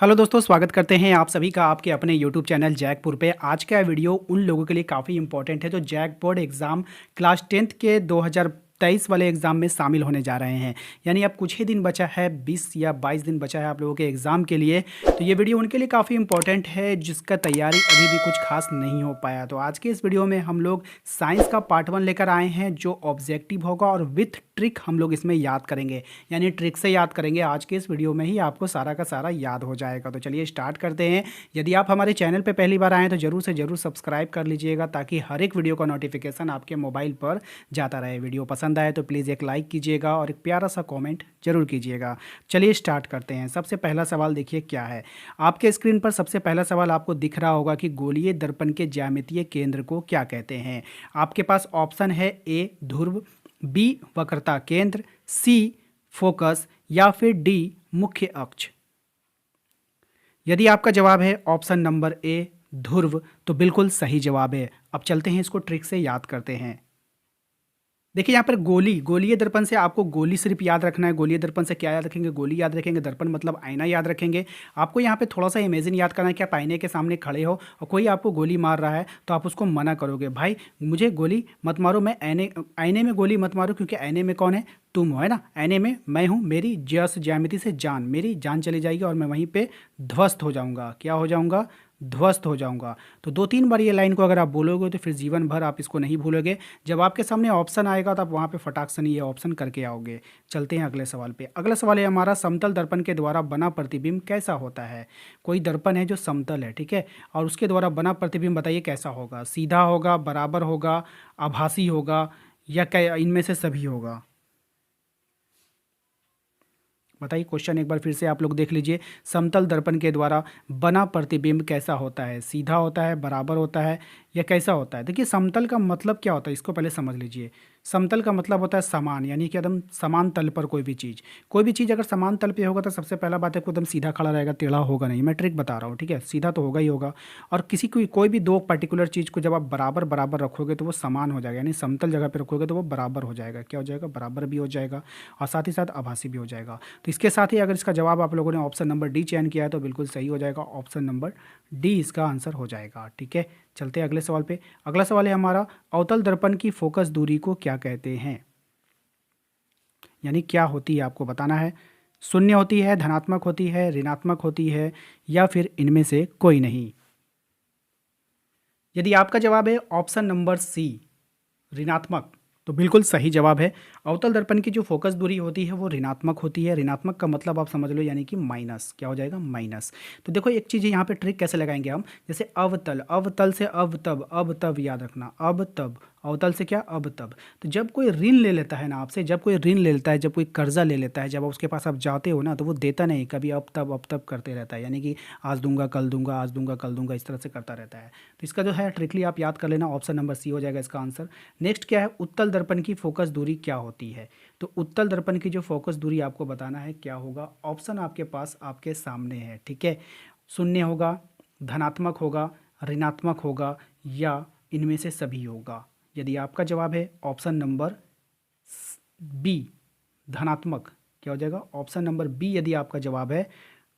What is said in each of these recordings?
Hello दोस्तों, स्वागत करते हैं आप सभी का आपके अपने यूट्यूब चैनल जैकपुर पे। आज का वीडियो उन लोगों के लिए काफ़ी इंपॉर्टेंट है जो JAC board exam class 10th के 2023 वाले एग्ज़ाम में शामिल होने जा रहे हैं। यानी अब कुछ ही दिन बचा है, 20 या 22 दिन बचा है आप लोगों के एग्ज़ाम के लिए। तो ये वीडियो उनके लिए काफ़ी इंपॉर्टेंट है जिसका तैयारी अभी भी कुछ खास नहीं हो पाया। तो आज के इस वीडियो में हम लोग साइंस का पार्ट 1 लेकर आए हैं जो ऑब्जेक्टिव होगा और विथ ट्रिक हम लोग इसमें याद करेंगे, यानी ट्रिक से याद करेंगे। आज के इस वीडियो में ही आपको सारा का सारा याद हो जाएगा। तो चलिए स्टार्ट करते हैं। यदि आप हमारे चैनल पे पहली बार आए हैं तो ज़रूर से ज़रूर सब्सक्राइब कर लीजिएगा ताकि हर एक वीडियो का नोटिफिकेशन आपके मोबाइल पर जाता रहे। वीडियो पसंद आए तो प्लीज़ एक लाइक कीजिएगा और एक प्यारा सा कॉमेंट जरूर कीजिएगा। चलिए स्टार्ट करते हैं। सबसे पहला सवाल देखिए क्या है। आपके स्क्रीन पर सबसे पहला सवाल आपको दिख रहा होगा कि गोलीय दर्पण के ज्यामितीय केंद्र को क्या कहते हैं। आपके पास ऑप्शन है ए ध्रुव, बी वक्रता केंद्र, सी फोकस या फिर डी मुख्य अक्ष। यदि आपका जवाब है ऑप्शन नंबर ए ध्रुव तो बिल्कुल सही जवाब है। अब चलते हैं इसको ट्रिक से याद करते हैं। देखिए यहाँ पर गोलीय दर्पण से आपको गोली सिर्फ याद रखना है। गोलीय दर्पण से क्या याद रखेंगे? गोली याद रखेंगे। दर्पण मतलब आईना याद रखेंगे। आपको यहाँ पे थोड़ा सा इमेजिन याद करना है कि आप आईने के सामने खड़े हो और कोई आपको गोली मार रहा है तो आप उसको मना करोगे, भाई मुझे गोली मत मारो, मैं आईने में गोली मत मारो, क्योंकि आईने में कौन है? तुम हो, है ना। आईने में मैं हूँ, मेरी ज्यामिति से जान, मेरी जान चली जाएगी और मैं वहीं पर ध्वस्त हो जाऊँगा। क्या हो जाऊँगा? ध्वस्त हो जाऊंगा। तो 2-3 बार ये लाइन को अगर आप बोलोगे तो फिर जीवन भर आप इसको नहीं भूलोगे। जब आपके सामने ऑप्शन आएगा तो आप वहाँ पे फटाक से नहीं ये ऑप्शन करके आओगे। चलते हैं अगले सवाल पे। अगला सवाल है हमारा, समतल दर्पण के द्वारा बना प्रतिबिंब कैसा होता है। कोई दर्पण है जो समतल है, ठीक है, और उसके द्वारा बना प्रतिबिंब बताइए कैसा होगा। सीधा होगा, बराबर होगा, आभासी होगा या क्या इनमें से सभी होगा? बताइए। क्वेश्चन एक बार फिर से आप लोग देख लीजिए। समतल दर्पण के द्वारा बना प्रतिबिंब कैसा होता है? सीधा होता है, बराबर होता है या कैसा होता है? देखिए समतल का मतलब क्या होता है इसको पहले समझ लीजिए। समतल का मतलब होता है समान, यानी कि एकदम समान तल पर कोई भी चीज़ अगर समान तल पे होगा तो सबसे पहला बात है एकदम सीधा खड़ा रहेगा, टेढ़ा होगा नहीं। मैं ट्रिक बता रहा हूँ, ठीक है। सीधा तो होगा ही होगा। और कोई भी दो पर्टिकुलर चीज़ को जब आप बराबर बराबर रखोगे तो वो समान हो जाएगा, यानी समतल जगह पे रखोगे तो वो बराबर हो जाएगा। क्या हो जाएगा? बराबर भी हो जाएगा और साथ ही साथ आभासी भी हो जाएगा। तो इसके साथ ही अगर इसका जवाब आप लोगों ने ऑप्शन नंबर डी चयन किया है तो बिल्कुल सही हो जाएगा। ऑप्शन नंबर डी इसका आंसर हो जाएगा, ठीक है। चलते हैं अगले सवाल पे। अगला सवाल है हमारा, अवतल दर्पण की फोकस दूरी को क्या कहते हैं? यानी क्या होती है आपको बताना है। शून्य होती है, धनात्मक होती है, ऋणात्मक होती है या फिर इनमें से कोई नहीं। यदि आपका जवाब है ऑप्शन नंबर सी ऋणात्मक तो बिल्कुल सही जवाब है। अवतल दर्पण की जो फोकस दूरी होती है वो ऋणात्मक होती है। ऋणात्मक का मतलब आप समझ लो यानी कि माइनस। क्या हो जाएगा? माइनस। तो देखो एक चीज़ यहाँ पे ट्रिक कैसे लगाएंगे हम, जैसे अवतल, अवतल से अब तब याद रखना, अब तब। अवतल से क्या? अब तब। तो जब कोई ऋण ले लेता है ना आपसे, जब कोई ऋण ले लेता है, जब कोई कर्जा ले लेता है, जब उसके पास आप जाते हो ना तो वो देता नहीं, कभी अब तब करते रहता है, यानी कि आज दूंगा कल दूंगा, आज दूंगा कल दूंगा, इस तरह से करता रहता है। तो इसका जो है ट्रिकली आप याद कर लेना, ऑप्शन नंबर सी हो जाएगा इसका आंसर। नेक्स्ट क्या है, उत्तल दर्पण की फोकस दूरी क्या होती है? तो उत्तल दर्पण की जो फोकस दूरी आपको बताना है क्या होगा। ऑप्शन आपके पास आपके सामने है, ठीक है। शून्य होगा, धनात्मक होगा, ऋणात्मक होगा या इनमें से सभी होगा। यदि आपका जवाब है ऑप्शन नंबर बी धनात्मक, क्या हो जाएगा? ऑप्शन नंबर बी यदि आपका जवाब है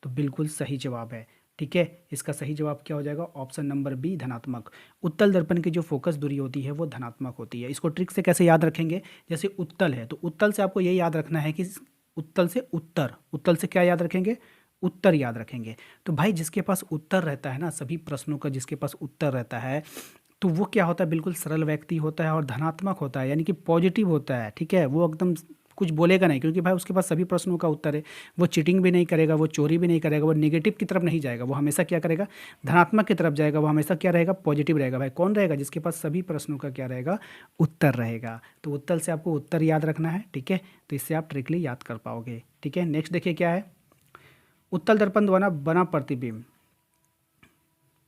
तो बिल्कुल सही जवाब है, ठीक है। इसका सही जवाब क्या हो जाएगा? ऑप्शन नंबर बी धनात्मक। उत्तल दर्पण की जो फोकस दूरी होती है वो धनात्मक होती है। इसको ट्रिक से कैसे याद रखेंगे, जैसे उत्तल है तो उत्तल से आपको ये याद रखना है कि उत्तल से उत्तर, उत्तल से क्या याद रखेंगे? उत्तर याद रखेंगे। तो भाई जिसके पास उत्तर रहता है ना, सभी प्रश्नों का जिसके पास उत्तर रहता है तो वो क्या होता है? बिल्कुल सरल व्यक्ति होता है और धनात्मक होता है, यानी कि पॉजिटिव होता है, ठीक है। वो एकदम कुछ बोलेगा नहीं क्योंकि भाई उसके पास सभी प्रश्नों का उत्तर है। वो चीटिंग भी नहीं करेगा, वो चोरी भी नहीं करेगा, वो नेगेटिव की तरफ नहीं जाएगा, वो हमेशा क्या करेगा? धनात्मक की तरफ जाएगा। वो हमेशा क्या रहेगा? पॉजिटिव रहेगा। भाई कौन रहेगा? जिसके पास सभी प्रश्नों का क्या रहेगा? उत्तर रहेगा। तो उत्तर से आपको उत्तर याद रखना है, ठीक है। तो इससे आप ट्रिकली याद कर पाओगे, ठीक है। नेक्स्ट देखिए क्या है, उत्तल दर्पण द्वारा बना प्रतिबिंब,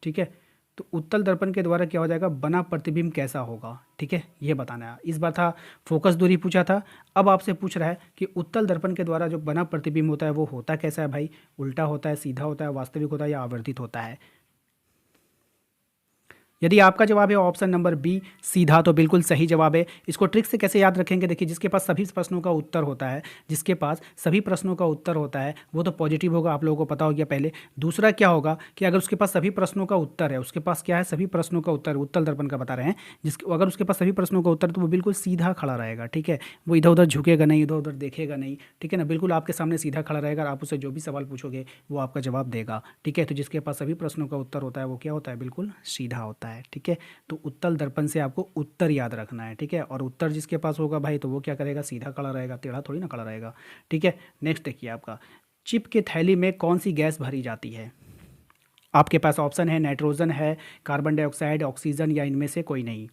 ठीक है। तो उत्तल दर्पण के द्वारा क्या हो जाएगा? बना प्रतिबिंब कैसा होगा, ठीक है, ये बताना है। इस बार था फोकस दूरी पूछा था, अब आपसे पूछ रहा है कि उत्तल दर्पण के द्वारा जो बना प्रतिबिंब होता है वो होता कैसा है भाई? उल्टा होता है, सीधा होता है, वास्तविक होता है या आवर्धित होता है? यदि आपका जवाब है ऑप्शन नंबर बी सीधा, तो बिल्कुल सही जवाब है। इसको ट्रिक से कैसे याद रखेंगे, देखिए जिसके पास सभी प्रश्नों का उत्तर होता है, जिसके पास सभी प्रश्नों का उत्तर होता है वो तो पॉजिटिव होगा, आप लोगों को पता हो गया पहले। दूसरा क्या होगा कि अगर उसके पास सभी प्रश्नों का उत्तर है, उसके पास क्या है, सभी प्रश्नों का उत्तर, उत्तल दर्पण का बता रहे हैं, अगर उसके पास सभी प्रश्नों का उत्तर है तो वो बिल्कुल सीधा खड़ा रहेगा, ठीक है। वो इधर उधर झुकेगा नहीं, इधर उधर देखेगा नहीं, ठीक है ना, बिल्कुल आपके सामने सीधा खड़ा रहेगा और आप उससे जो भी सवाल पूछोगे वो आपका जवाब देगा, ठीक है। तो जिसके पास सभी प्रश्नों का उत्तर होता है वो क्या होता है, बिल्कुल सीधा होता है, ठीक है। तो उत्तल दर्पण से आपको उत्तर याद रखना है, ठीक है। और उत्तर जिसके पास होगा भाई तो वो क्या करेगा, सीधा खड़ा रहेगा, टेढ़ा थोड़ी ना खड़ा रहेगा, ठीक है। नेक्स्ट देखिए आपका, चिप के थैली में कौन सी गैस भरी जाती है। आपके पास ऑप्शन है नाइट्रोजन है, कार्बन डाइऑक्साइड, ऑक्सीजन या इनमें से कोई नहीं।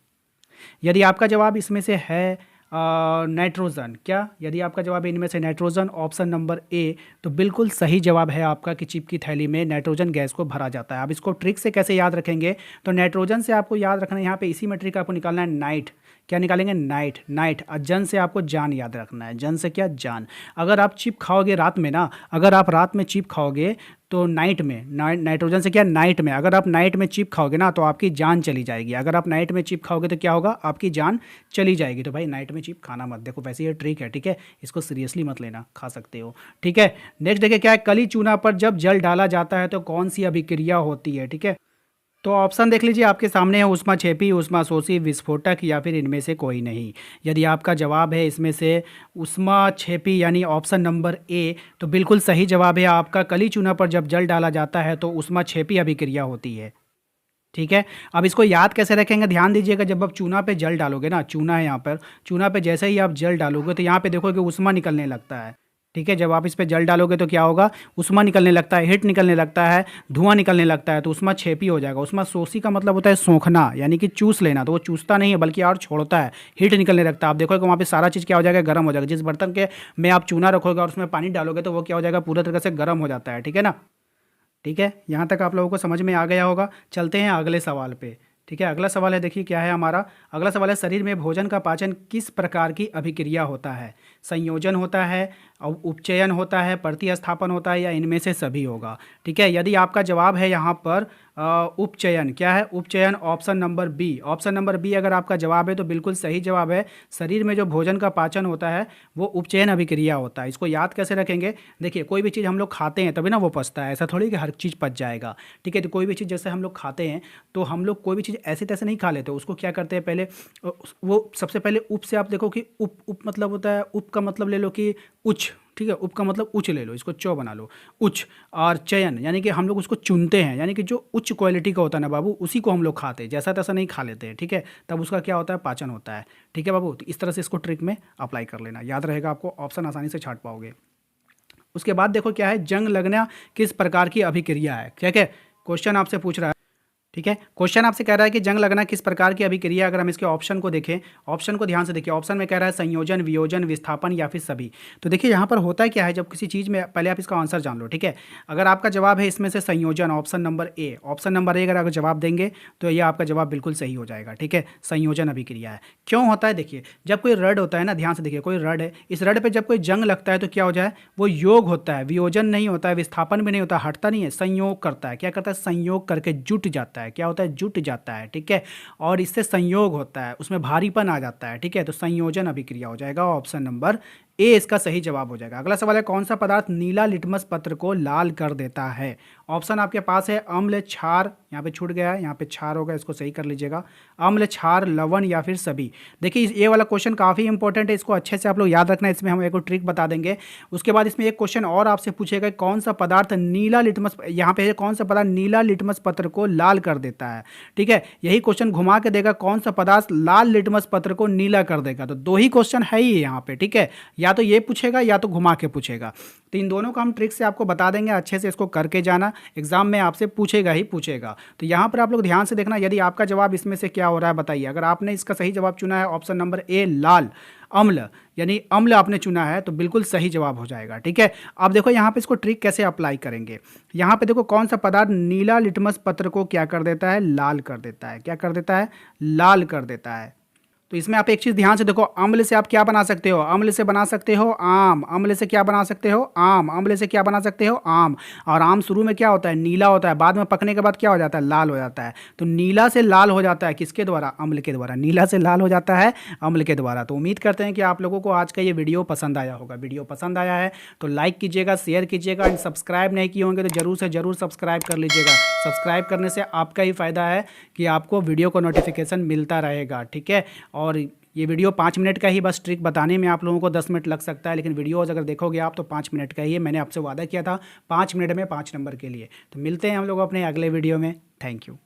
यदि आपका जवाब इसमें से है नाइट्रोजन, क्या यदि आपका जवाब है इनमें से नाइट्रोजन, ऑप्शन नंबर ए, तो बिल्कुल सही जवाब है आपका कि चिप की थैली में नाइट्रोजन गैस को भरा जाता है। अब इसको ट्रिक से कैसे याद रखेंगे, तो नाइट्रोजन से आपको याद रखना है, यहाँ पे इसी में ट्रिक आपको निकालना है नाइट, क्या निकालेंगे, नाइट, नाइट। और जन से आपको जान याद रखना है, जन से क्या, जान। अगर आप चिप खाओगे रात में ना, अगर आप रात में चिप खाओगे तो नाइट में, नाइट्रोजन से क्या, नाइट में, अगर आप नाइट में चिप खाओगे ना तो आपकी जान चली जाएगी। अगर आप नाइट में चिप खाओगे तो क्या होगा, आपकी जान चली जाएगी। तो भाई नाइट में चिप खाना मत, देखो वैसे ये ट्रिक है, ठीक है, इसको सीरियसली मत लेना, खा सकते हो, ठीक है। नेक्स्ट देखिए क्या है, कली चूना पर जब जल डाला जाता है तो कौन सी अभिक्रिया होती है, ठीक है। तो ऑप्शन देख लीजिए आपके सामने है, ऊष्मा छेपी, ऊष्मा शोषी, विस्फोटक या फिर इनमें से कोई नहीं। यदि आपका जवाब है इसमें से ऊष्मा छेपी यानी ऑप्शन नंबर ए, तो बिल्कुल सही जवाब है आपका, कली चूना पर जब जल डाला जाता है तो ऊष्मा छेपी अभिक्रिया होती है, ठीक है। अब इसको याद कैसे रखेंगे, ध्यान दीजिएगा, जब आप चूना पे जल डालोगे ना, चूना है यहाँ पर, चूना पे जैसे ही आप जल डालोगे तो यहाँ पे देखोगे ऊष्मा निकलने लगता है, ठीक है। जब आप इस पे जल डालोगे तो क्या होगा, ऊष्मा निकलने लगता है, हीट निकलने लगता है, धुआं निकलने लगता है, तो ऊष्मा छेपी हो जाएगा। ऊष्मा शोषी का मतलब होता है सोखना, यानी कि चूस लेना, तो वो चूसता नहीं है बल्कि और छोड़ता है, हीट निकलने लगता है। आप देखोगे वहाँ पे सारा चीज़ क्या हो जाएगा, गर्म हो जाएगा। जिस बर्तन के में आप चूना रखोगे और उसमें पानी डालोगे तो वो क्या हो जाएगा, पूरा तरीके से गर्म हो जाता है, ठीक है ना, ठीक है। यहाँ तक आप लोगों को समझ में आ गया होगा। चलते हैं अगले सवाल पे, ठीक है। अगला सवाल है, देखिए क्या है हमारा अगला सवाल है, शरीर में भोजन का पाचन किस प्रकार की अभिक्रिया होता है, संयोजन होता है, उपचयन होता है, प्रतिस्थापन होता है या इनमें से सभी होगा, ठीक है। यदि आपका जवाब है यहाँ पर उपचयन, क्या है, उपचयन, option number B, option number B अगर आपका जवाब है तो बिल्कुल सही जवाब है। शरीर में जो भोजन का पाचन होता है वो उपचयन अभिक्रिया होता है। इसको याद कैसे रखेंगे, देखिए कोई भी चीज़ हम लोग खाते हैं तभी ना वो पचता है, ऐसा थोड़ी कि हर चीज़ पच जाएगा, ठीक है। तो कोई भी चीज़ जैसे हम लोग खाते हैं तो हम लोग कोई भी चीज़ ऐसे तैसे नहीं खा लेते, उसको क्या करते हैं पहले, वो सबसे पहले उप से आप देखो कि उप मतलब होता है, उप का मतलब ले लो कि उच्च, ठीक है, उप का मतलब उच्च ले लो, इसको चौ बना लो, उच्च। और चयन यानी कि हम लोग उसको चुनते हैं, यानी कि जो उच्च क्वालिटी का होता है ना बाबू, उसी को हम लोग खाते हैं, जैसा तैसा नहीं खा लेते हैं, ठीक है। तब उसका क्या होता है, पाचन होता है, ठीक है बाबू। तो इस तरह से इसको ट्रिक में अप्लाई कर लेना, याद रहेगा आपको, ऑप्शन आसानी से छांट पाओगे। उसके बाद देखो क्या है, जंग लगना किस प्रकार की अभिक्रिया है, ठीक है, क्वेश्चन आपसे पूछ रहा है, ठीक है। क्वेश्चन आपसे कह रहा है कि जंग लगना किस प्रकार की अभिक्रिया, अगर हम इसके ऑप्शन को देखें, ऑप्शन को ध्यान से देखिए, ऑप्शन में कह रहा है संयोजन, वियोजन, विस्थापन या फिर सभी। तो देखिए यहाँ पर होता है क्या है, जब किसी चीज़ में, पहले आप इसका आंसर जान लो, ठीक है। अगर आपका जवाब है इसमें से संयोजन, option number A, option number A अगर आप जवाब देंगे तो ये आपका जवाब बिल्कुल सही हो जाएगा, ठीक है। संयोजन अभिक्रिया है, क्यों होता है, देखिए जब कोई रड होता है ना, ध्यान से देखिए, कोई रड है, इस रड पर जब कोई जंग लगता है तो क्या हो जाए, वो योग होता है, वियोजन नहीं होता है, विस्थापन भी नहीं होता, हटता नहीं है, संयोग करता है, क्या करता है, संयोग करके जुट जाता है, क्या होता है, जुट जाता है, ठीक है। और इससे संयोग होता है, उसमें भारीपन आ जाता है, ठीक है। तो संयोजन अभिक्रिया हो जाएगा, ऑप्शन नंबर ए इसका सही जवाब हो जाएगा। अगला सवाल है, कौन सा पदार्थ नीला लिटमस पत्र को लाल कर देता है। ऑप्शन आपके पास है अम्ल, क्षार, यहाँ पे छूट गया है, यहाँ पे क्षार होगा, इसको सही कर लीजिएगा, अम्ल, क्षार, लवण या फिर सभी। देखिए ये वाला क्वेश्चन काफ़ी इंपॉर्टेंट है, इसको अच्छे से आप लोग याद रखना है, इसमें हम एक ट्रिक बता देंगे। उसके बाद इसमें एक क्वेश्चन और आपसे पूछेगा, कौन सा पदार्थ नीला लिटमस, यहाँ पे कौन सा पदार्थ नीला लिटमस पत्र को लाल कर देता है, ठीक है। यही क्वेश्चन घुमा के देगा, कौन सा पदार्थ लाल लिटमस पत्र को नीला कर देगा। तो दो ही क्वेश्चन है ही यहाँ पे, ठीक है, या तो ये पूछेगा या तो घुमा के पूछेगा। तो इन दोनों का हम ट्रिक से आपको बता देंगे, अच्छे से इसको करके जाना, एग्जाम में आपसे पूछेगा ही पूछेगा। तो यहाँ पर आप लोग ध्यान से देखना, यदि आपका जवाब इसमें से क्या हो रहा है बताइए। अगर आपने इसका सही जवाब चुना है ऑप्शन नंबर ए लाल, अम्ल, यानी अम्ल आपने चुना है तो बिल्कुल सही जवाब हो जाएगा, ठीक है। अब देखो यहाँ पे इसको ट्रिक कैसे अप्लाई करेंगे। यहाँ पे देखो कौन सा पदार्थ नीला लिटमस पत्र को क्या कर देता है, लाल कर देता है, क्या कर देता है, लाल कर देता है। तो इसमें आप एक चीज़ ध्यान से देखो, अम्ल से आप क्या बना सकते हो, अम्ल से बना सकते हो आम, अम्ल से क्या बना सकते हो आम, अम्ल से क्या बना सकते हो आम। और आम शुरू में क्या होता है, नीला होता है, बाद में पकने के बाद क्या हो जाता है, लाल हो जाता है। तो नीला से लाल हो जाता है किसके द्वारा, अम्ल के द्वारा, नीला से लाल हो जाता है अम्ल के द्वारा। तो उम्मीद करते हैं कि आप लोगों को आज का ये वीडियो पसंद आया होगा। वीडियो पसंद आया है तो लाइक कीजिएगा, शेयर कीजिएगा, एंड सब्सक्राइब नहीं किए होंगे तो जरूर से जरूर सब्सक्राइब कर लीजिएगा। सब्सक्राइब करने से आपका ही फ़ायदा है कि आपको वीडियो को नोटिफिकेशन मिलता रहेगा, ठीक है। और ये वीडियो 5 मिनट का ही, बस ट्रिक बताने में आप लोगों को 10 मिनट लग सकता है, लेकिन वीडियोज़ अगर देखोगे आप तो 5 मिनट का ही है। मैंने आपसे वादा किया था 5 मिनट में 5 नंबर के लिए। तो मिलते हैं हम लोग अपने अगले वीडियो में। Thank you.